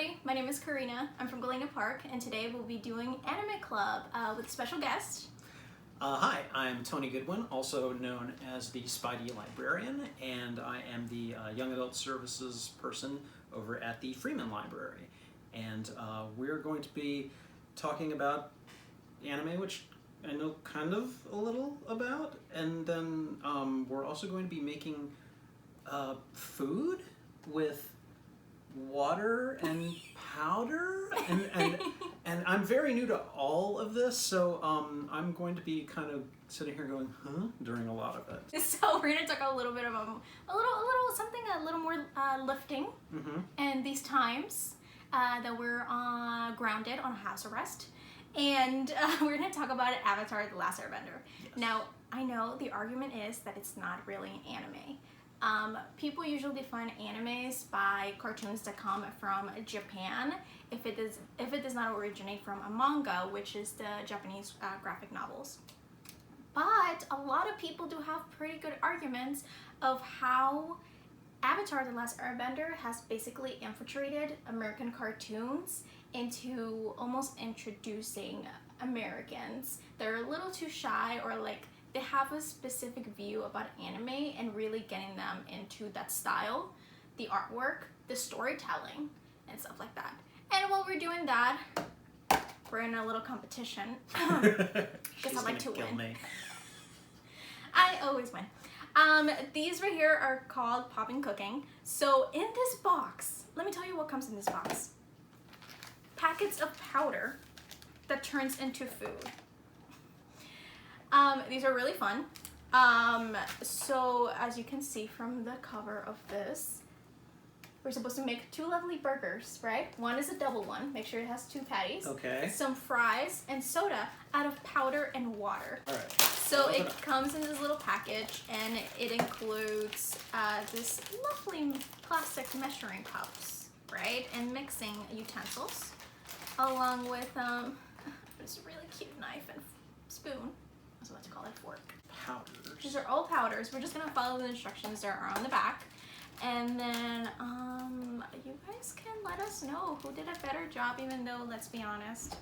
everybody, my name is Karina. I'm from Galena Park, and today we'll be doing Anime Club with a special guest. Hi, I'm Tony Goodwin, also known as the Spidey Librarian, and I am the Young Adult Services person over at the Freeman Library. And we're going to be talking about anime, which I know kind of a little about, and then we're also going to be making food with water and powder, and I'm very new to all of this, so I'm going to be kind of sitting here going, huh, during a lot of it. So we're gonna talk a little bit about a little more lifting, and these times that we're grounded on house arrest, and we're gonna talk about Avatar: The Last Airbender. Yes. Now, I know the argument is that it's not really an anime. People usually define animes by cartoons that come from Japan if it does not originate from a manga, which is the Japanese graphic novels. But a lot of people do have pretty good arguments of how Avatar: The Last Airbender has basically infiltrated American cartoons into almost introducing Americans. They're a little too shy, or like they have a specific view about anime and really getting them into that style, the artwork, the storytelling, and stuff like that. And while we're doing that, we're in a little competition. Because I like to win. Me. I always win. These right here are called Poppin cooking. So in this box, let me tell you what comes in this box. Packets of powder that turns into food. These are really fun. So as you can see from the cover of this, we're supposed to make 2 lovely burgers, right? One is a double one. Make sure it has 2 patties. Okay. Some fries and soda out of powder and water. All right. So it comes in this little package, and it includes this lovely plastic measuring cups, right? And mixing utensils, along with this really cute knife and spoon. I was about to call it fork. Powders. These are all powders. We're just gonna follow the instructions that are on the back. And then you guys can let us know who did a better job, even though, let's be honest,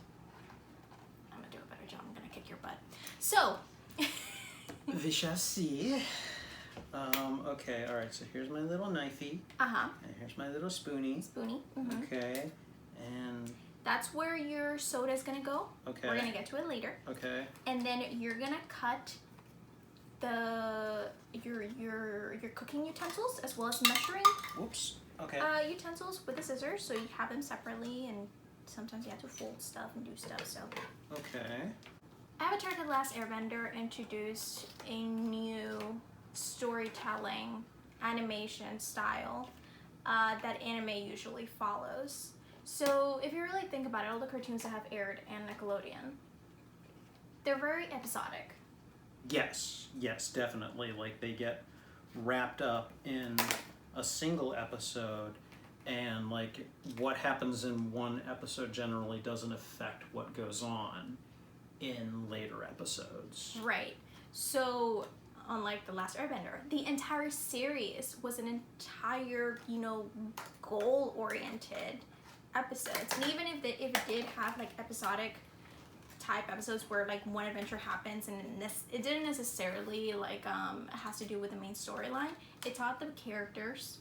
I'm gonna do a better job. I'm gonna kick your butt. So we shall see. Okay, alright, so here's my little knifey. And here's my little spoonie. Okay. And that's where your soda is gonna go. Okay. We're gonna get to it later. Okay. And then you're gonna cut your cooking utensils, as well as measuring utensils with the scissors, so you have them separately, and sometimes you have to fold stuff and do stuff. So okay. Avatar: The Last Airbender introduced a new storytelling animation style that anime usually follows. So if you really think about it, all the cartoons that have aired on Nickelodeon, they're very episodic. Yes, definitely. Like, they get wrapped up in a single episode, and like what happens in one episode generally doesn't affect what goes on in later episodes. Right. So unlike The Last Airbender, the entire series was an entire, goal-oriented episodes. And even if it did have like episodic type episodes where like one adventure happens and it didn't necessarily like has to do with the main storyline, it taught the characters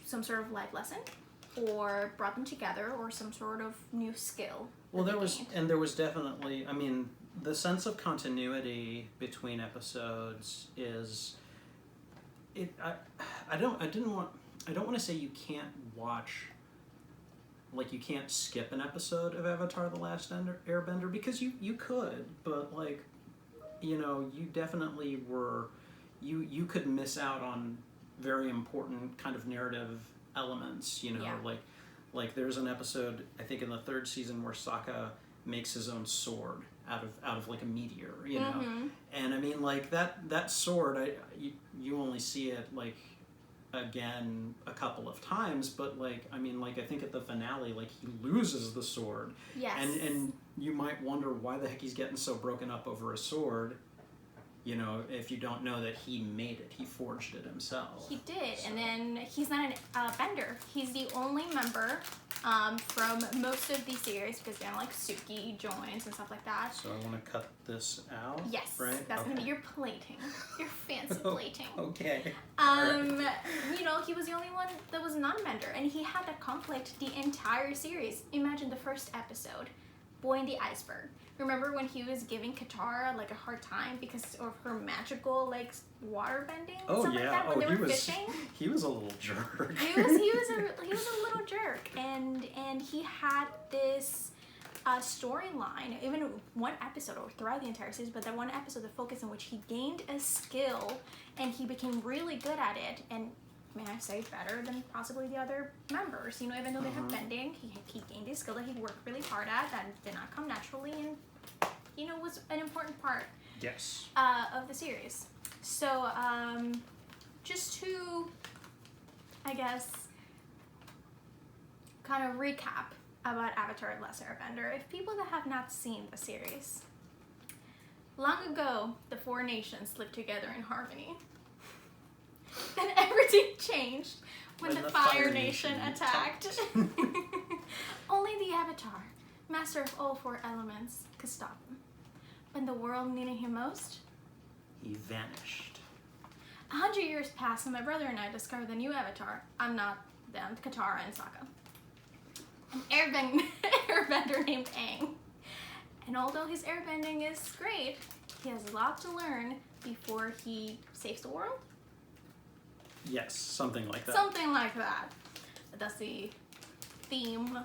some sort of life lesson, or brought them together, or some sort of new skill. Well, there was definitely, I mean, the sense of continuity between episodes is I don't want to say you can't watch, like, you can't skip an episode of Avatar: The Last Airbender, because you could, but like, you definitely you could miss out on very important kind of narrative elements, like there's an episode, I think in the 3rd season, where Sokka makes his own sword out of like a meteor, know, and I mean, like that sword, you only see it like again a couple of times, but like, I mean, like, I think at the finale, like, he loses the sword. Yes. And you might wonder why the heck he's getting so broken up over a sword. you know, if you don't know that he made it, he forged it himself. He did, so. And then he's not a bender. He's the only member from most of these series, because then like Suki joins and stuff like that. So I want to cut this out. Yes, right? That's gonna be your plating, your fancy plating. Okay. You know, he was the only one that was not a bender, and he had that conflict the entire series. Imagine the first episode, Boy in the Iceberg. Remember when he was giving Katara like a hard time because of her magical like water bending and stuff like that when they were fishing? He was a little jerk. He was a little jerk, and he had this storyline, even one episode or throughout the entire series, but that one episode, the focus in which he gained a skill and he became really good at it, and may I say better than possibly the other members. You know, even though they have bending, he gained a skill that he worked really hard at that did not come naturally, and you know was an important part. Yes. Of the series. So just to, I guess, kind of recap about Avatar: Last Airbender. If people that have not seen the series, long ago the four nations lived together in harmony. Then everything changed when the Fire Nation attacked. Only the Avatar, master of all four elements, could stop him. When the world needed him most, he vanished. 100 years passed and my brother and I discovered the new Avatar. I'm not them, Katara and Sokka. An airbender named Aang. And although his airbending is great, he has a lot to learn before he saves the world. Yes, something like that. Something like that. That's the theme,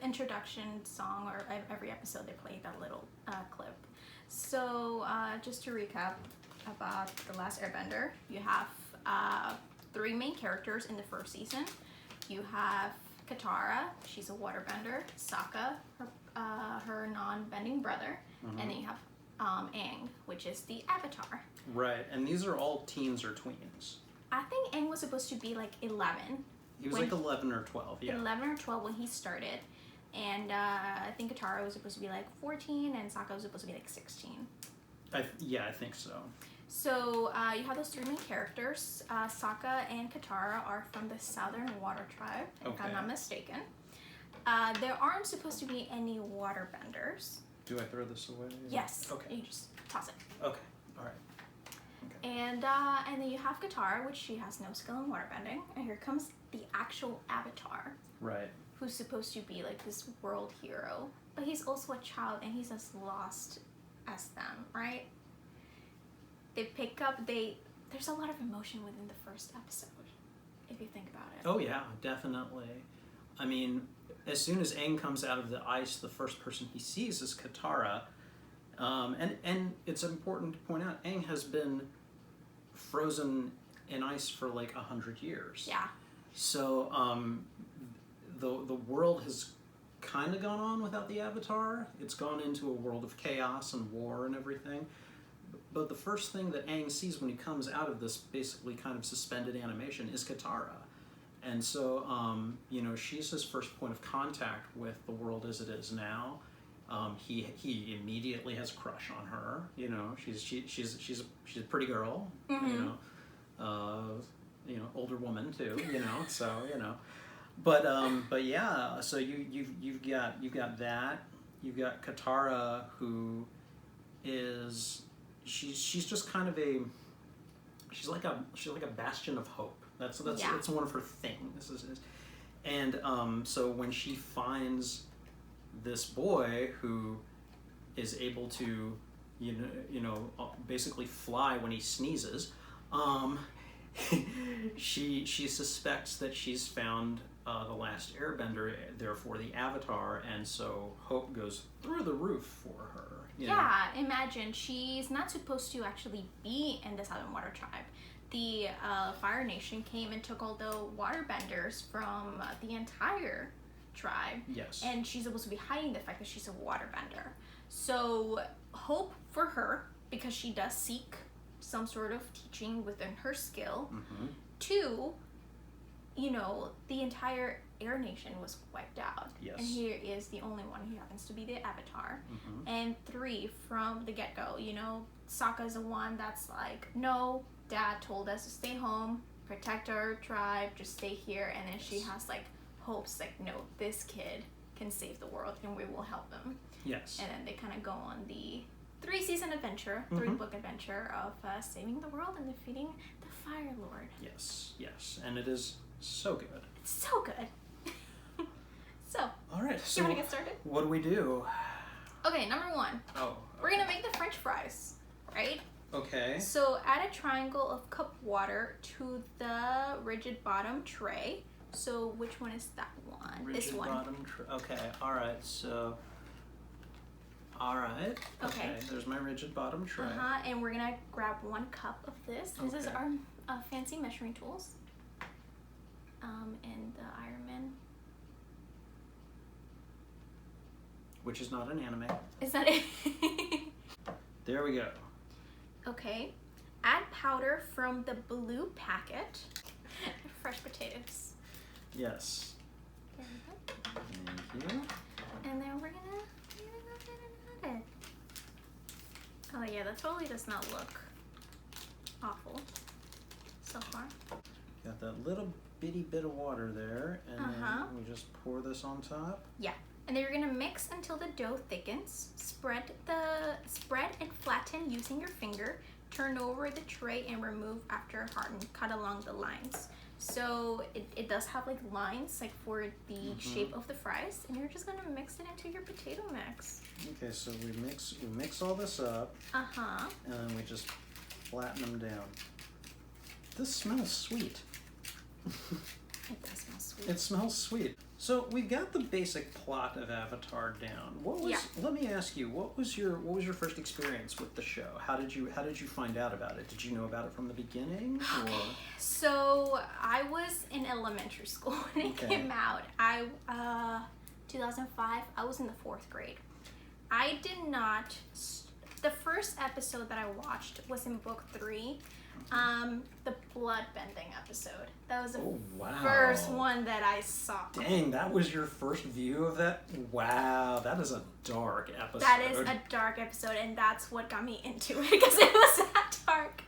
introduction song, or every episode they play that little clip. So just to recap about The Last Airbender, you have three main characters in the first season. You have Katara, she's a waterbender, Sokka, her non-bending brother, and then you have Aang, which is the Avatar. Right, and these are all teens or tweens. I think Aang was supposed to be like 11. He was like 11 or 12, yeah. 11 or 12 when he started. And I think Katara was supposed to be like 14 and Sokka was supposed to be like 16. I think so. So you have those three main characters. Sokka and Katara are from the Southern Water Tribe, if I'm not mistaken. There aren't supposed to be any waterbenders. Do I throw this away? Yes. Okay. You just toss it. Okay. All right. Okay. And then you have Katara, which she has no skill in waterbending. And here comes the actual Avatar. Right. Who's supposed to be like this world hero. But he's also a child and he's as lost as them, right? They pick up, there's a lot of emotion within the first episode, if you think about it. Oh yeah, definitely. I mean, as soon as Aang comes out of the ice, the first person he sees is Katara. And it's important to point out, Aang has been frozen in ice for like 100 years. Yeah. So the world has kind of gone on without the Avatar. It's gone into a world of chaos and war and everything. But the first thing that Aang sees when he comes out of this basically kind of suspended animation is Katara. And so, you know, she's his first point of contact with the world as it is now. He immediately has a crush on her. You know, she's a pretty girl. Mm-hmm. You know, older woman too. You know, so you know, but yeah. So you've got that. You've got Katara, who is she's just kind of she's like a bastion of hope. That's one of her things. And so when she finds this boy who is able to, you know, basically fly when he sneezes, she suspects that she's found the Last Airbender, therefore the Avatar, and so hope goes through the roof for her. You know? Imagine she's not supposed to actually be in the Southern Water Tribe. The Fire Nation came and took all the waterbenders from the entire tribe. Yes. And she's supposed to be hiding the fact that she's a waterbender. So hope for her, because she does seek some sort of teaching within her skill. Mm-hmm. 2, you know, the entire Air Nation was wiped out. Yes. And he is the only one who happens to be the Avatar. Mm-hmm. And 3, from the get-go, you know, Sokka's the one that's like, no, Dad told us to stay home, protect our tribe, just stay here. And then she has like hopes, like, no, this kid can save the world and we will help him. Yes. And then they kind of go on the 3-season adventure, 3-book adventure of saving the world and defeating the Fire Lord. Yes, yes, and it is so good. It's so good. So, all right, so you want to get started? What do we do? Okay, number 1. Oh, okay. We're gonna make the French fries, right? Okay. So add a triangle of cup water to the rigid bottom tray. So which one is that one? Rigid this one. Bottom okay. All right. So. All right. Okay. There's my rigid bottom tray. And we're gonna grab 1 cup of this. This is our fancy measuring tools. And the Iron Man. Which is not an anime. Is that it? There we go. Okay. Add powder from the blue packet. Fresh potatoes. Yes. There we go. Thank you. And then we're gonna add it. Oh yeah, that totally does not look awful so far. Got that little bitty bit of water there, and then we just pour this on top. Yeah. And then you're gonna mix until the dough thickens. Spread and flatten using your finger. Turn over the tray and remove after hardened. Cut along the lines. So it does have like lines like for the shape of the fries, and you're just gonna mix it into your potato mix. Okay, so we mix all this up. And then we just flatten them down. This smells sweet. It does smell sweet. It smells sweet. So we got the basic plot of Avatar down. Let me ask you, what was your first experience with the show? How did you find out about it? Did you know about it from the beginning? Okay. Or? So I was in elementary school when it came out. 2005, I was in the 4th grade. I did not, the first episode that I watched was in book 3. The blood bending episode. That was the first one that I saw. Dang, that was your first view of that? Wow, that is a dark episode. That is a dark episode, and that's what got me into it, because it was that dark.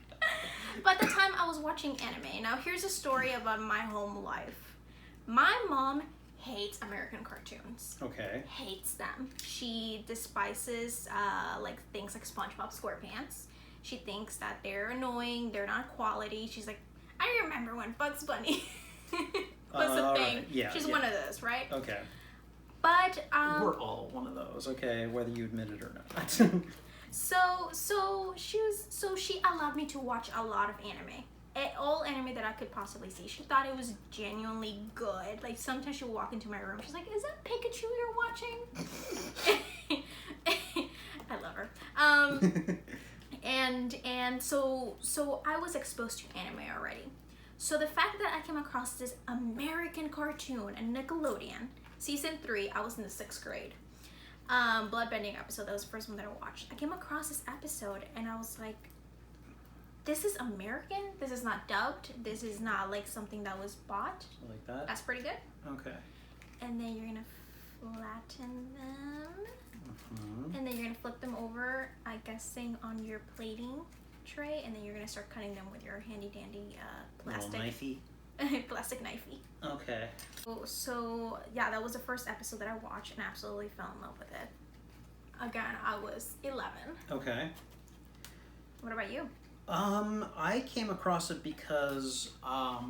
But at the time, I was watching anime. Now, here's a story about my home life. My mom hates American cartoons. Okay. Hates them. She despises like things like SpongeBob SquarePants. She thinks that they're annoying, they're not quality. She's like, I remember when Bugs Bunny was a thing. Right. Yeah, She's one of those, right? Okay. But we're all one of those, okay, whether you admit it or not. so she allowed me to watch a lot of anime. All anime that I could possibly see. She thought it was genuinely good. Like sometimes she'll walk into my room. She's like, "Is that Pikachu you're watching?" I love her. And so I was exposed to anime already. So the fact that I came across this American cartoon and Nickelodeon, season 3, I was in the 6th grade. Bloodbending episode, that was the first one that I watched. I came across this episode and I was like, this is American? This is not dubbed? This is not like something that was bought? Like that? That's pretty good. Okay. And then you're gonna flatten them. And then you're gonna flip them over, I guessing on your plating tray, and then you're gonna start cutting them with your handy dandy plastic knifey. Plastic knifey. Okay. So yeah, that was the first episode that I watched and absolutely fell in love with it. Again, I was 11. Okay. What about you? I came across it because let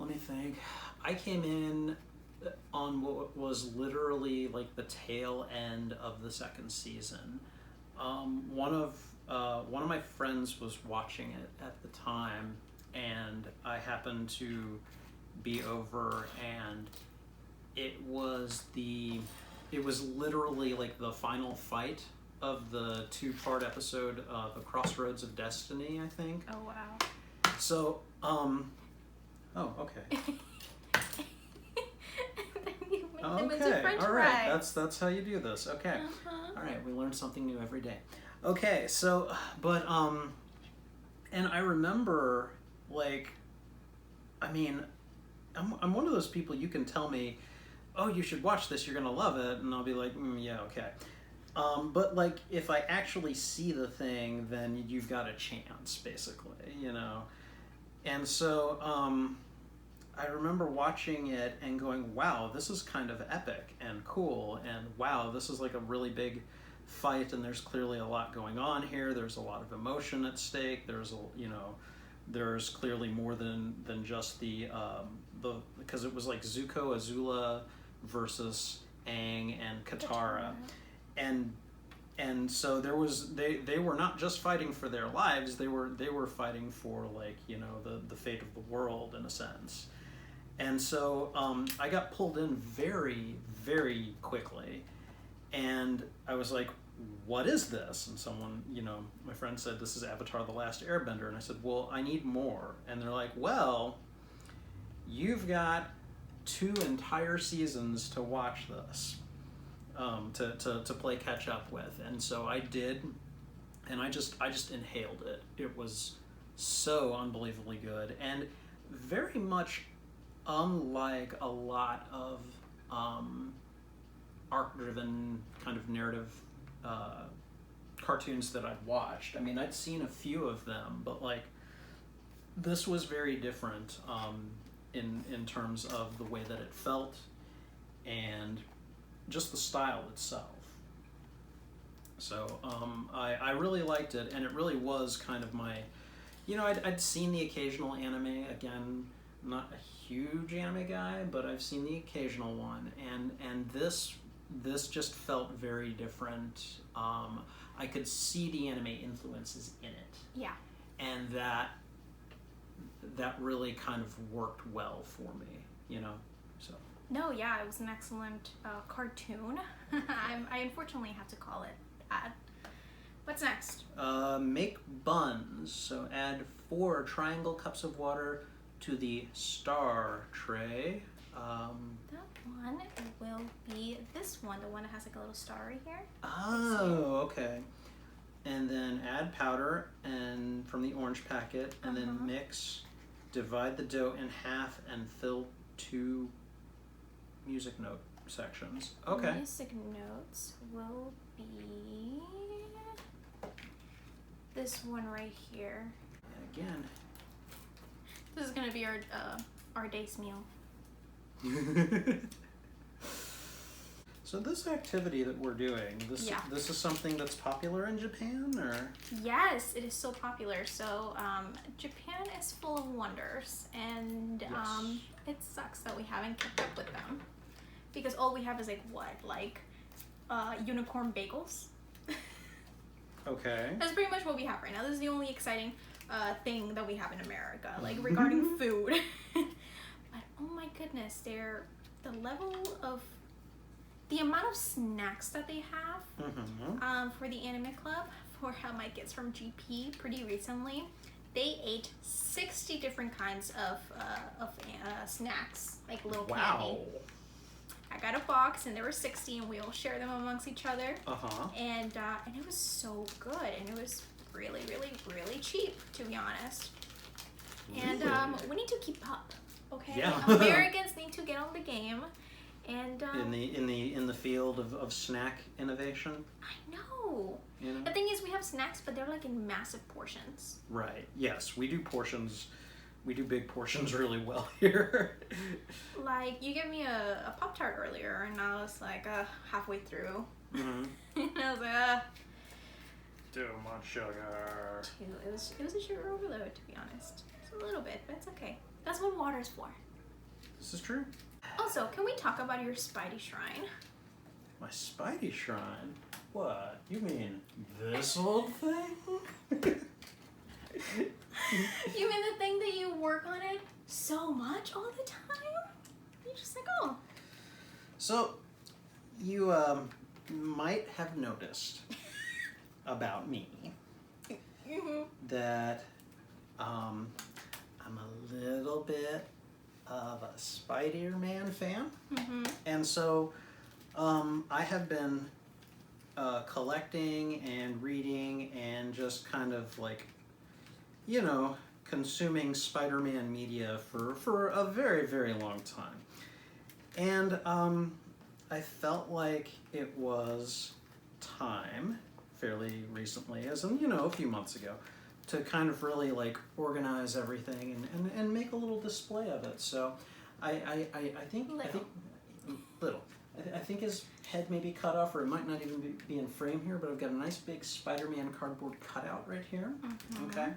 me think. I came in on what was literally like the tail end of the 2nd season. One of my friends was watching it at the time, and I happened to be over, and it was literally like the final fight of the 2-part episode of The Crossroads of Destiny, I think. Oh wow. So, oh, okay. Okay, all right. That's how you do this. Okay. All right, we learn something new every day. Okay, so, but and I remember, like, I mean, I'm one of those people, you can tell me, oh, you should watch this, you're gonna love it, and I'll be like, yeah, okay. But like, if I actually see the thing, then you've got a chance, basically, you know? And so, I remember watching it and going, wow, this is kind of epic and cool, and wow, this is like a really big fight, and there's clearly a lot going on here, there's a lot of emotion at stake, there's there's clearly more than just the because it was like Zuko, Azula versus Aang and Katara, and so there was they were not just fighting for their lives, they were fighting for, like, you know, the fate of the world, in a sense. And so I got pulled in very, very quickly, and I was like, what is this? And someone, you know, my friend said, this is Avatar: The Last Airbender. And I said, well, I need more. And they're like, well, you've got 2 entire seasons to watch this, to play catch up with. And so I did, and I just inhaled it. It was so unbelievably good, and very much unlike a lot of arc-driven kind of narrative cartoons that I'd watched. I mean, I'd seen a few of them, but like, this was very different in terms of the way that it felt and just the style itself. So I really liked it, and it really was kind of my, you know, I'd seen the occasional anime. Again, not a huge anime guy, but I've seen the occasional one, and this just felt very different. I could see the anime influences in it. Yeah. And that really kind of worked well for me, you know, so. No, yeah, it was an excellent cartoon. I unfortunately have to call it ad. What's next? Make buns. So add 4 triangle cups of water to the star tray. That one will be this one, the one that has like a little star right here. Oh, okay. And then add powder and from the orange packet, and then mix. Divide the dough in half and fill 2 music note sections. Okay. Music notes will be this one right here. And again, this is gonna be our day's meal. So this activity that we're doing, this is something that's popular in Japan, or? Yes, it is so popular. So Japan is full of wonders, and it sucks that we haven't kept up with them, because all we have is like unicorn bagels. Okay. That's pretty much what we have right now. This is the only exciting thing that we have in America, like regarding food. But oh my goodness, the amount of snacks that they have for the anime club, for how Mike gets from GP pretty recently, they ate 60 different kinds of snacks, like little candy. I got a box, and there were 60, and we all share them amongst each other. And it was so good, and it was really, really, really cheap, to be honest. And we need to keep up, okay? Yeah. Americans need to get on the game. And in the field of snack innovation. I know. You know? The thing is, we have snacks, but they're like in massive portions. Right. Yes, we do portions. We do big portions really well here. Like, you gave me a Pop-Tart earlier, and I was like halfway through. And I was like, too much sugar. It was a sugar overload, to be honest. It's a little bit, but it's okay. That's what water's for. This is true. Also, can we talk about your Spidey shrine? My Spidey shrine? What? You mean this old thing? You mean the thing that you work on it so much all the time? You're just like, oh. So, you might have noticed about me that I'm a little bit of a Spider-Man fan. And so I have been collecting and reading and just kind of like, you know, consuming Spider-Man media for a very, very long time. And I felt like it was time, fairly recently, as in, a few months ago, to kind of really like organize everything and make a little display of it. So I think I think his head may be cut off, or it might not even be in frame here, but I've got a nice big Spider-Man cardboard cutout right here. Okay,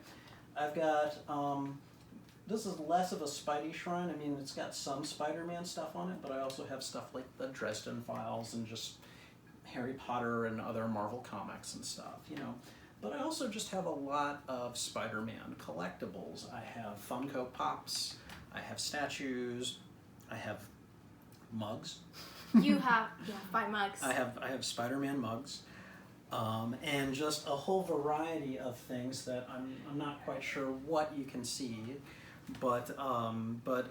I've got this is less of a Spidey shrine. I mean, it's got some Spider-Man stuff on it, but I also have stuff like the Dresden Files and just Harry Potter and other Marvel comics and stuff, But I also just have a lot of Spider-Man collectibles. I have Funko Pops, I have statues, I have mugs. You have 5 mugs. I have Spider-Man mugs, and just a whole variety of things that I'm not quite sure what you can see, but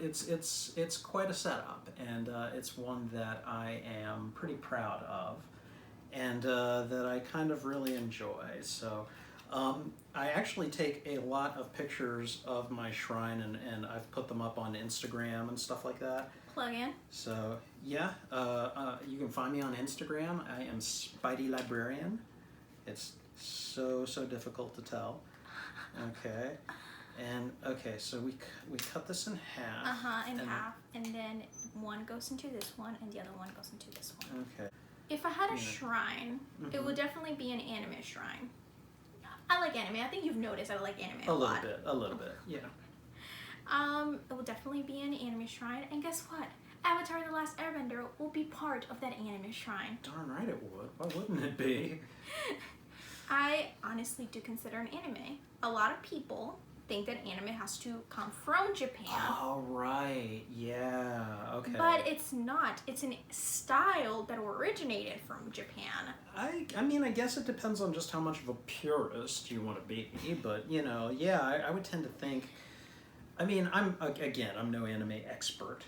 it's quite a setup, and it's one that I am pretty proud of, and that I kind of really enjoy. So I actually take a lot of pictures of my shrine, and I've put them up on Instagram and stuff like that. Plug in. So yeah, you can find me on Instagram. I am Spidey Librarian. It's so difficult to tell. Okay, and okay, so we cut this in half. In half, and then one goes into this one, and the other one goes into this one. Okay. If I had a shrine, it would definitely be an anime shrine. I like anime. I think you've noticed I like anime a lot. A little bit, yeah. It will definitely be an anime shrine, and guess what? Avatar: The Last Airbender will be part of that anime shrine. Darn right it would. Why wouldn't it be? I honestly do consider an anime. A lot of people think that anime has to come from Japan. Oh, right. Yeah. Okay. But it's not. It's a style that originated from Japan. I mean, I guess it depends on just how much of a purist you want to be, but, yeah, I would tend to think... I mean, I'm no anime expert,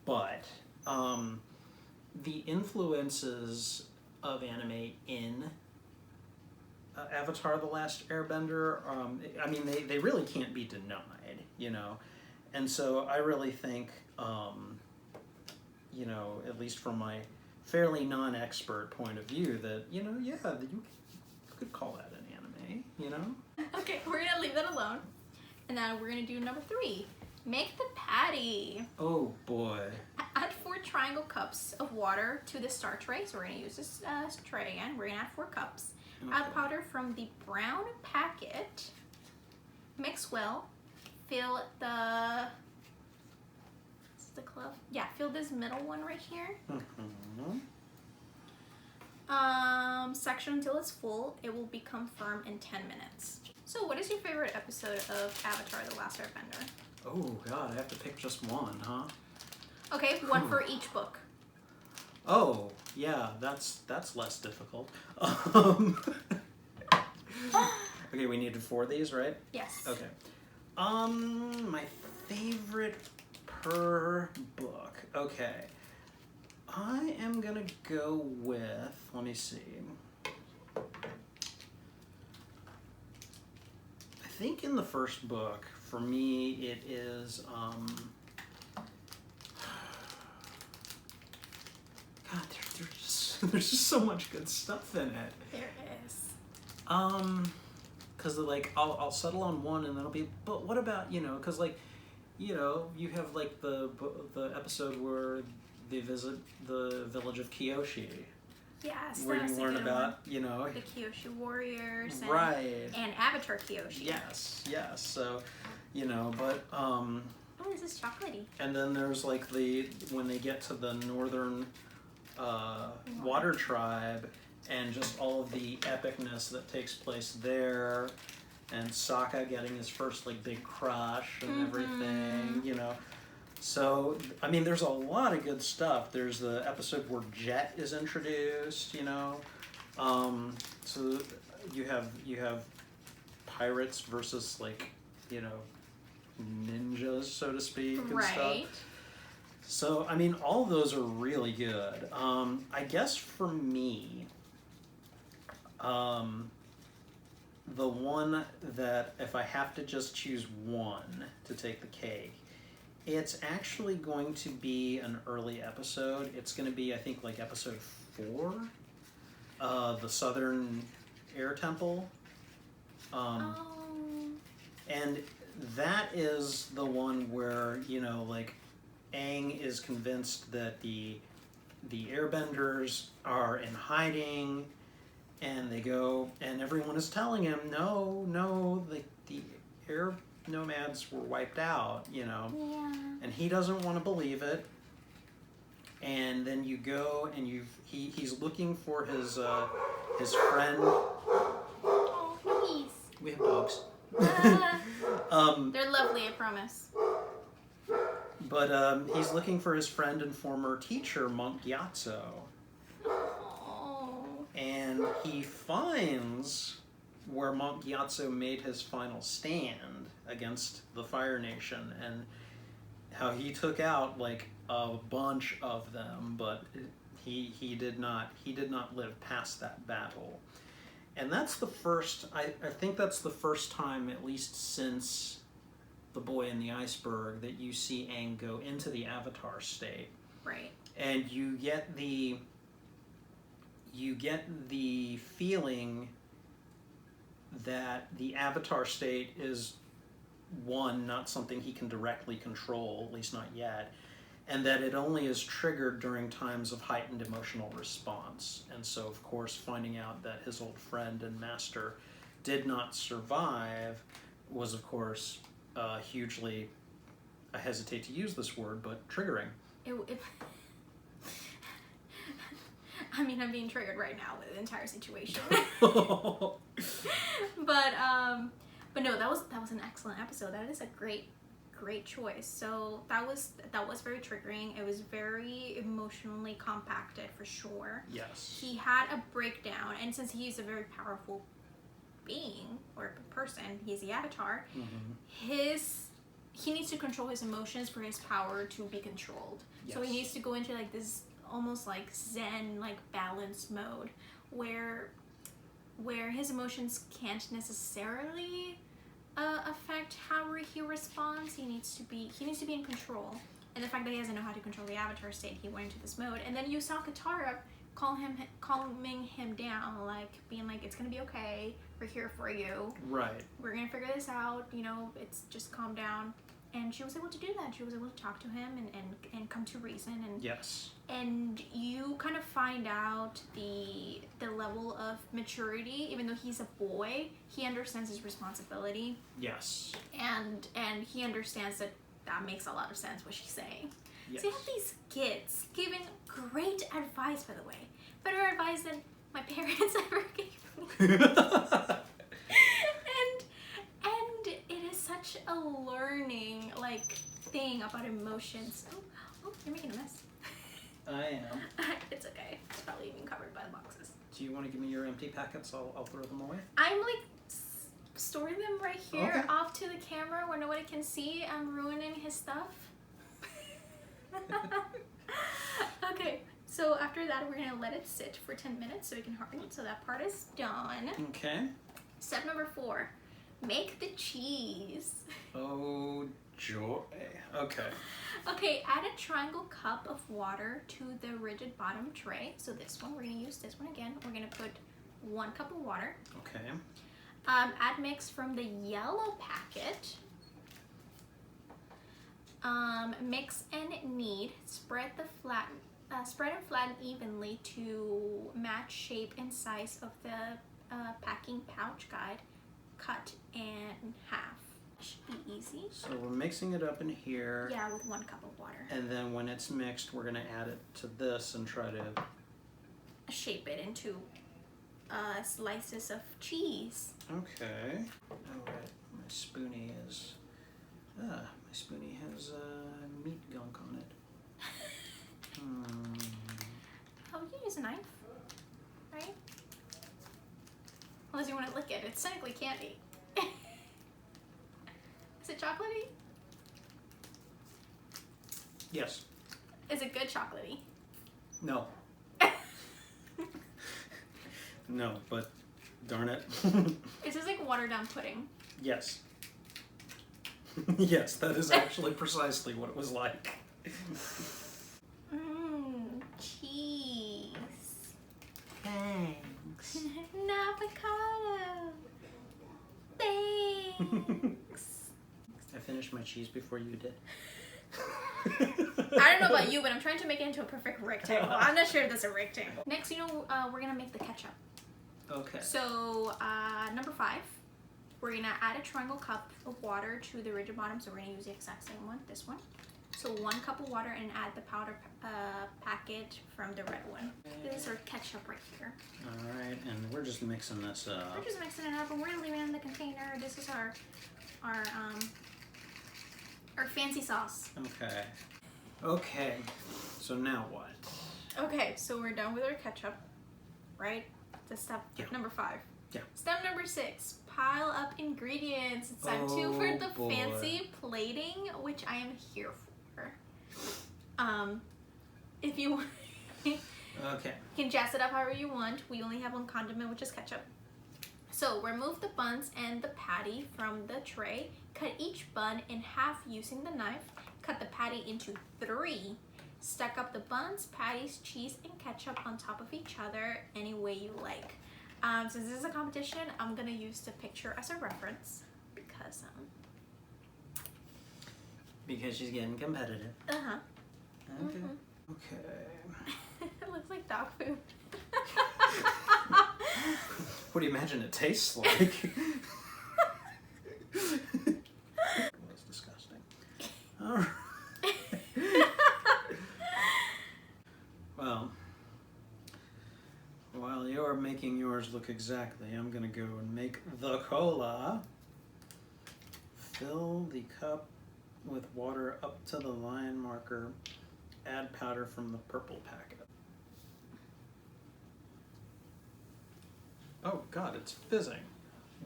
but the influences of anime in Avatar: The Last Airbender, I mean, they really can't be denied, and so I really think, at least from my fairly non-expert point of view, that, yeah, that you could call that an anime, Okay, we're gonna leave that alone. And now we're gonna do number 3. Make the patty. Oh boy. Add 4 triangle cups of water to the star tray. So we're gonna use this tray again. We're gonna add 4 cups. Okay. Add powder from the brown packet. Mix well. Fill the... Is the glove? Yeah, fill this middle one right here. Section until it's full. It will become firm in 10 minutes. So what is your favorite episode of Avatar: The Last Airbender? Oh god, I have to pick just one, huh? Okay, one for each book. Oh, yeah, that's less difficult. Okay, we needed 4 of these, right? Yes. Okay. My favorite per book. Okay. I am gonna go with, let me see. I think in the first book, for me, it is, God, there's just so much good stuff in it. There is. Cause like, I'll settle on one and then I'll be, but what about, cause like, you have like the episode where they visit the village of Kyoshi. Yes, where you learn about, the Kyoshi warriors and, right, and Avatar Kyoshi. Yes. So, but oh, this is chocolatey. And then there's like when they get to the northern water tribe and just all of the epicness that takes place there, and Sokka getting his first like big crush and everything, So, I mean, there's a lot of good stuff. There's the episode where Jet is introduced, So you have pirates versus like, ninjas, so to speak, and stuff. So, I mean, all of those are really good. I guess for me, the one that, if I have to just choose one to take the cake, it's actually going to be an early episode. It's going to be, I think, like episode 4, the Southern Air Temple. And that is the one where, you know, like, Aang is convinced that the airbenders are in hiding, and they go, and everyone is telling him, no, the air nomads were wiped out, you know. Yeah. And he doesn't want to believe it. And then you go and he's looking for his friend. Oh, please. We have dogs. They're lovely, I promise. But he's looking for his friend and former teacher, Monk Gyatso. Oh. And he finds where Monk Gyatso made his final stand against the Fire Nation, and how he took out like a bunch of them, but he did not live past that battle. And that's the first, I think that's the first time, at least since The Boy in the Iceberg, that you see Aang go into the Avatar state. Right. And you get the feeling that the Avatar state is, one, not something he can directly control, at least not yet, and that it only is triggered during times of heightened emotional response. And so, of course, finding out that his old friend and master did not survive was, of course, hugely, I hesitate to use this word, but triggering. I mean, I'm being triggered right now with the entire situation. But no, that was an excellent episode. That is a great choice. So that was very triggering. It was very emotionally compacted for sure. Yes. He had a breakdown, and since he's a very powerful being or person, he's the Avatar. Mm-hmm. He needs to control his emotions for his power to be controlled. Yes. So he needs to go into like this almost like Zen, like balance mode, where his emotions can't necessarily affect how he responds. He needs to be in control. And the fact that he doesn't know how to control the Avatar state, he went into this mode. And then you saw Katara calming him down, like being like, "It's gonna be okay. We're here for you. Right. We're gonna figure this out. You know, it's just calm down." And she was able to do that. She was able to talk to him and come to reason. And yes. And you kind of find out the level of maturity. Even though he's a boy, he understands his responsibility. Yes. And he understands that makes a lot of sense what she's saying. Yes. So you have these kids giving great advice, by the way. Better advice than my parents ever gave me. and it is such a learning thing about emotions. Oh, you're making a mess. I am. It's okay. It's probably even covered by the boxes. Do you want to give me your empty packets? I'll throw them away. I'm storing them right here, okay, off to the camera where nobody can see. I'm ruining his stuff. Okay, so after that, we're gonna let it sit for 10 minutes so we can harden. So that part is done. Okay. Step number 4, make the cheese. Oh, joy. Okay. Okay, add a triangle cup of water to the rigid bottom tray. So this one, we're gonna use this one again. We're gonna put 1 cup of water. Okay. Add mix from the yellow packet. Mix and knead. Spread and flatten evenly to match shape and size of the packing pouch guide. Cut in half. Should be easy. So we're mixing it up in here. Yeah, with 1 cup of water. And then when it's mixed, we're gonna add it to this and try to shape it into slices of cheese. Okay. All right. My spoonie has meat gunk on it. Oh, you can use a knife, right? Unless you want to lick it. It's technically candy. Is it chocolatey? Yes. Is it good chocolatey? No. No, but Darn it. It tastes like watered down pudding. Yes. Yes, that is actually precisely what it was like. Cheese. Thanks. An avocado. Thanks. I finished my cheese before you did. I don't know about you, but I'm trying to make it into a perfect rectangle. I'm not sure if that's a rectangle. Next, we're gonna make the ketchup. Okay. So, number 5, we're gonna add a triangle cup of water to the rigid bottom. So we're gonna use the exact same one, this one. So 1 cup of water and add the powder packet from the red one. This is our ketchup right here. All right, and we're just mixing this up. We're just mixing it up, and we're gonna leave it in the container. This is our fancy sauce. Okay. Okay. So now what? Okay, so we're done with our ketchup, right? That's step number 5. Yeah. Step number 6, pile up ingredients. It's time for the fancy plating, which I am here for. If you okay. You can jazz it up however you want. We only have 1 condiment, which is ketchup. So remove the buns and the patty from the tray. Cut each bun in half using the knife. Cut the patty into 3. Stack up the buns, patties, cheese, and ketchup on top of each other any way you like. Since this is a competition, I'm gonna use the picture as a reference because she's getting competitive. Uh-huh. Okay. Okay. It looks like dog food. What do you imagine it tastes like? That's disgusting. All right. Well, while you're making yours look exactly, I'm gonna go and make the cola. Fill the cup with water up to the line marker. Add powder from the purple packet. Oh God, it's fizzing.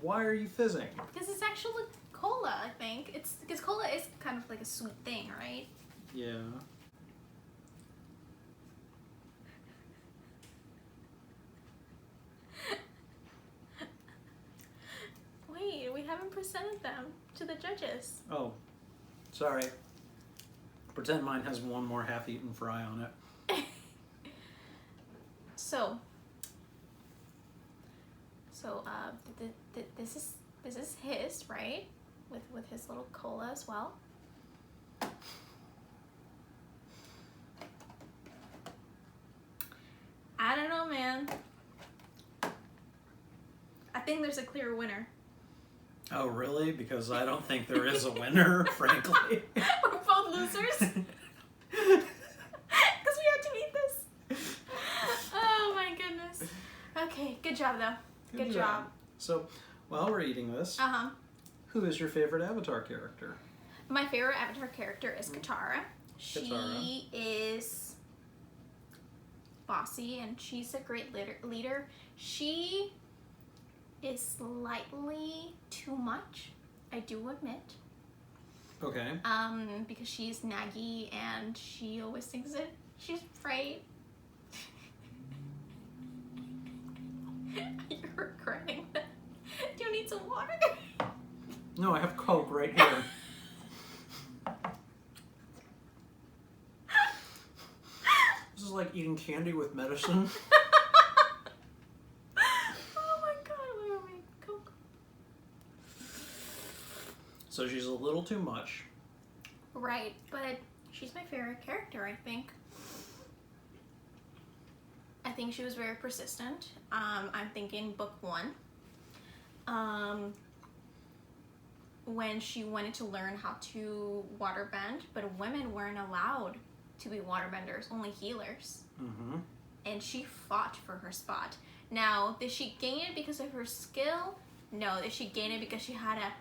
Why are you fizzing? Because it's actually cola, I think. It's because cola is kind of like a sweet thing, right? Yeah. Wait, we haven't presented them to the judges. Oh, sorry. Pretend mine has 1 more half-eaten fry on it. This is his, right? With his little cola as well. I don't know, man. I think there's a clear winner. Oh, really? Because I don't think there is a winner, frankly. We're both losers. Because we have to eat this. Oh my goodness. Okay, good job though. Good job. So, while we're eating this, who is your favorite Avatar character? My favorite Avatar character is Katara. She is bossy and she's a great leader. She is slightly too much, I do admit. Okay. Because she's naggy and she always thinks that she's afraid. You're regretting that. Do you need some water? No, I have Coke right here. This is like eating candy with medicine. Oh my god, wait, Coke. So she's a little too much. Right, but she's my favorite character, I think. I think she was very persistent. I'm thinking book 1. When she wanted to learn how to waterbend, but women weren't allowed to be waterbenders, only healers. And she fought for her spot. Now, did she gain it because of her skill? No. Did she gain it because she had a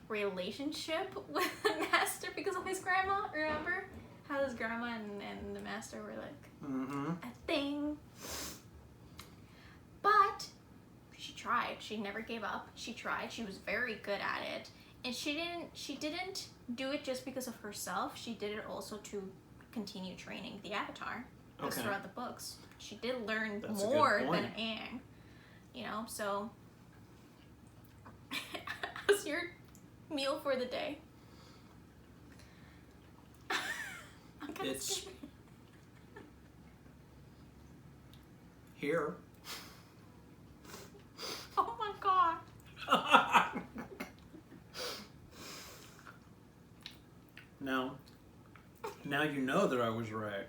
relationship with the master because of his grandma? Remember how his grandma and the master were like a thing? But she tried. She never gave up. She tried. She was very good at it. And she didn't do it just because of herself. She did it also to continue training the Avatar. Throughout the books. She did learn more than Aang. You know, so your meal for the day? I'm kinda It's scared. here. Oh my god. Now you know that I was right.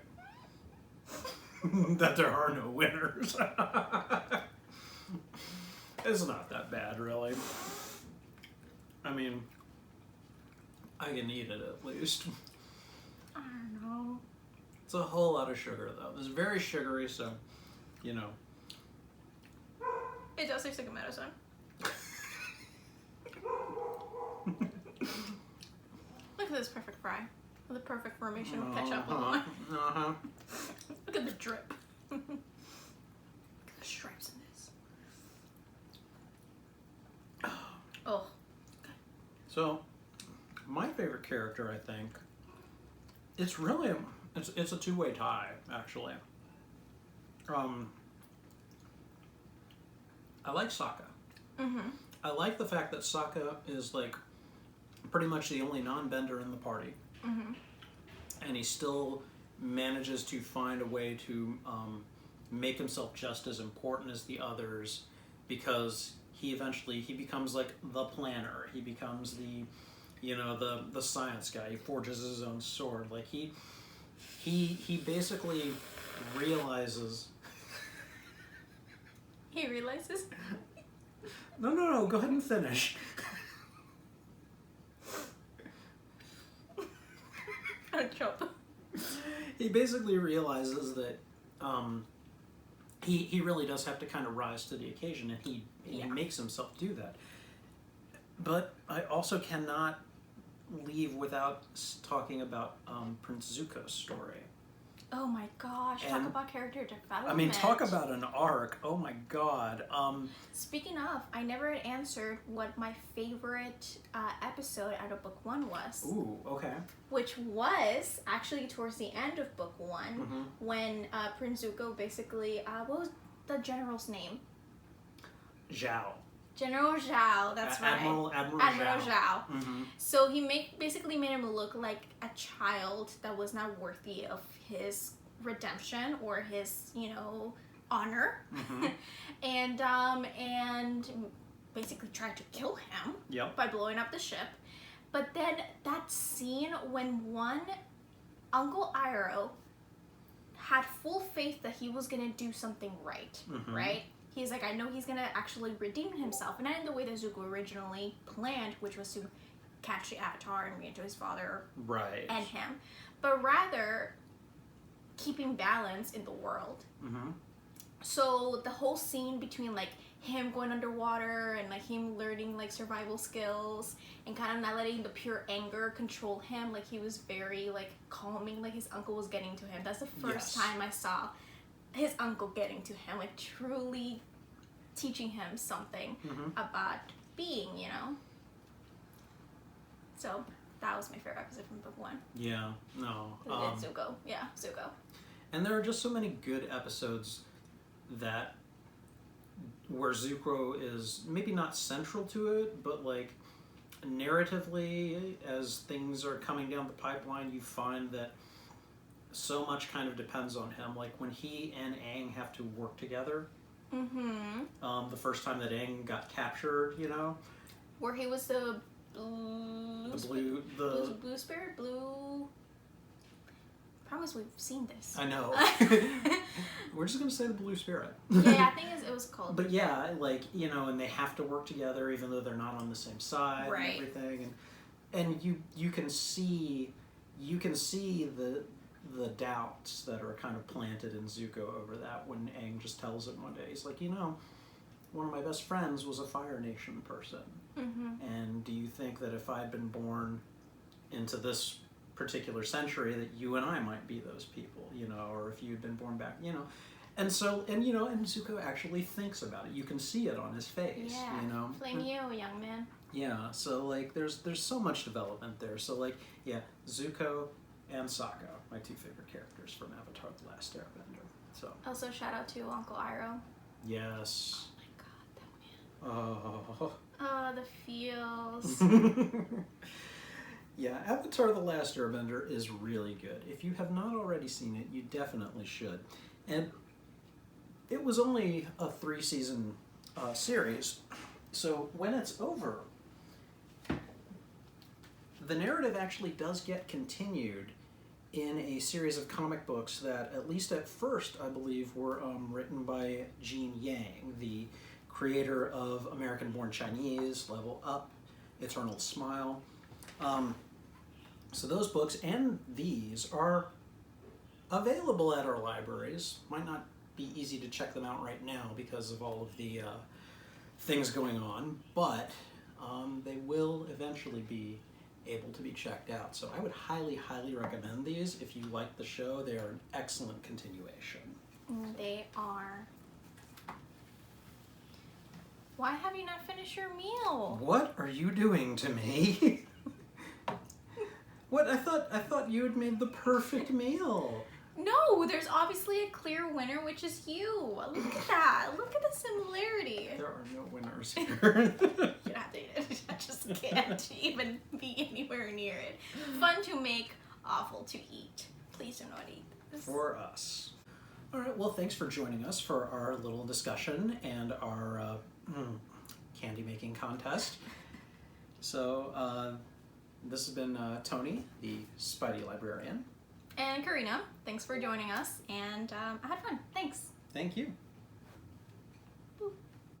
That there are no winners. It's not that bad, really. I mean, I can eat it at least. I don't know. It's a whole lot of sugar, though. It's very sugary, so, you know. It does taste like a medicine. Look at this perfect fry. With the perfect formation of ketchup on the line. Look at the drip. Look at the stripes in this. Oh. So, my favorite character, I think, it's really, it's a two-way tie, actually. I like Sokka. Mm-hmm. I like the fact that Sokka is, like, pretty much the only non-bender in the party. Mm-hmm. And he still manages to find a way to make himself just as important as the others, because he becomes like the planner. He becomes the, you know, the science guy. He forges his own sword. Like he basically realizes. He realizes. No. Go ahead and finish. He basically realizes that he really does have to kind of rise to the occasion, and he makes himself do that. But I also cannot leave without talking about Prince Zuko's story. Oh my gosh, talk about character development. I mean, talk about an arc. Oh my god. Speaking of, I never answered what my favorite episode out of book 1 was. Ooh, okay. Which was actually towards the end of book 1, Mm-hmm. when Prince Zuko basically, what was the general's name? Zhao. General Zhao, that's right. Admiral Zhao. Mm-hmm. So he basically made him look like a child that was not worthy of his redemption or his, you know, honor. Mm-hmm. and basically tried to kill him by blowing up the ship. But then that scene when Uncle Iroh had full faith that he was gonna do something right, Mm-hmm. right? He's like, I know he's gonna actually redeem himself, and not in the way that Zuko originally planned, which was to catch the Avatar and reunite his father and him, but rather keeping balance in the world. Mm-hmm. So the whole scene between like him going underwater and like him learning like survival skills and kind of not letting the pure anger control him, like he was very like calming, like his uncle was getting to him. That's the first time I saw his uncle getting to him, like truly teaching him something about being, you know. So that was my favorite episode from book 1. Yeah, no. Zuko. Yeah, Zuko. And there are just so many good episodes that where Zuko is maybe not central to it, but like narratively, as things are coming down the pipeline, you find that so much kind of depends on him. Like when he and Aang have to work together. Mm-hmm. The first time that Aang got captured, you know, where he was the blue spirit. Promise we've seen this. I know. We're just gonna say the blue spirit. Yeah, I think it was called. But yeah, like, you know, and they have to work together even though they're not on the same side and everything, and you can see the doubts that are kind of planted in Zuko over that when Aang just tells him one day, he's like, you know, one of my best friends was a Fire Nation person, and do you think that if I'd been born into this particular century that you and I might be those people, you know, or if you'd been born back, you know. And so, and you know, and Zuko actually thinks about it. You can see it on his face, you know. Blame you, young man. Yeah, so like there's so much development there. So like, yeah, Zuko and Sokka, my two favorite characters from Avatar: The Last Airbender. So also shout out to Uncle Iroh. Yes. Oh my god, that man. Oh. Oh, the feels. Yeah, Avatar The Last Airbender is really good. If you have not already seen it, you definitely should. And it was only a 3-season series, so when it's over, the narrative actually does get continued in a series of comic books that, at least at first, I believe, were written by Gene Yang, the creator of American Born Chinese, Level Up, Eternal Smile. So those books and these are available at our libraries. Might not be easy to check them out right now because of all of the things going on, but they will eventually be able to be checked out. So I would highly, highly recommend these. If you like the show, they are an excellent continuation. They are. Why have you not finished your meal? What are you doing to me? What? I thought you had made the perfect meal. No, there's obviously a clear winner, which is you. Look at that. Look at the similarity. There are no winners here. You don't have to eat it. I just can't even be anywhere near it. Fun to make, awful to eat. Please do not eat this. For us. All right, well, thanks for joining us for our little discussion and our candy making contest. So, this has been Tony, the Spidey librarian. And Karina, thanks for joining us, and I had fun. Thanks. Thank you.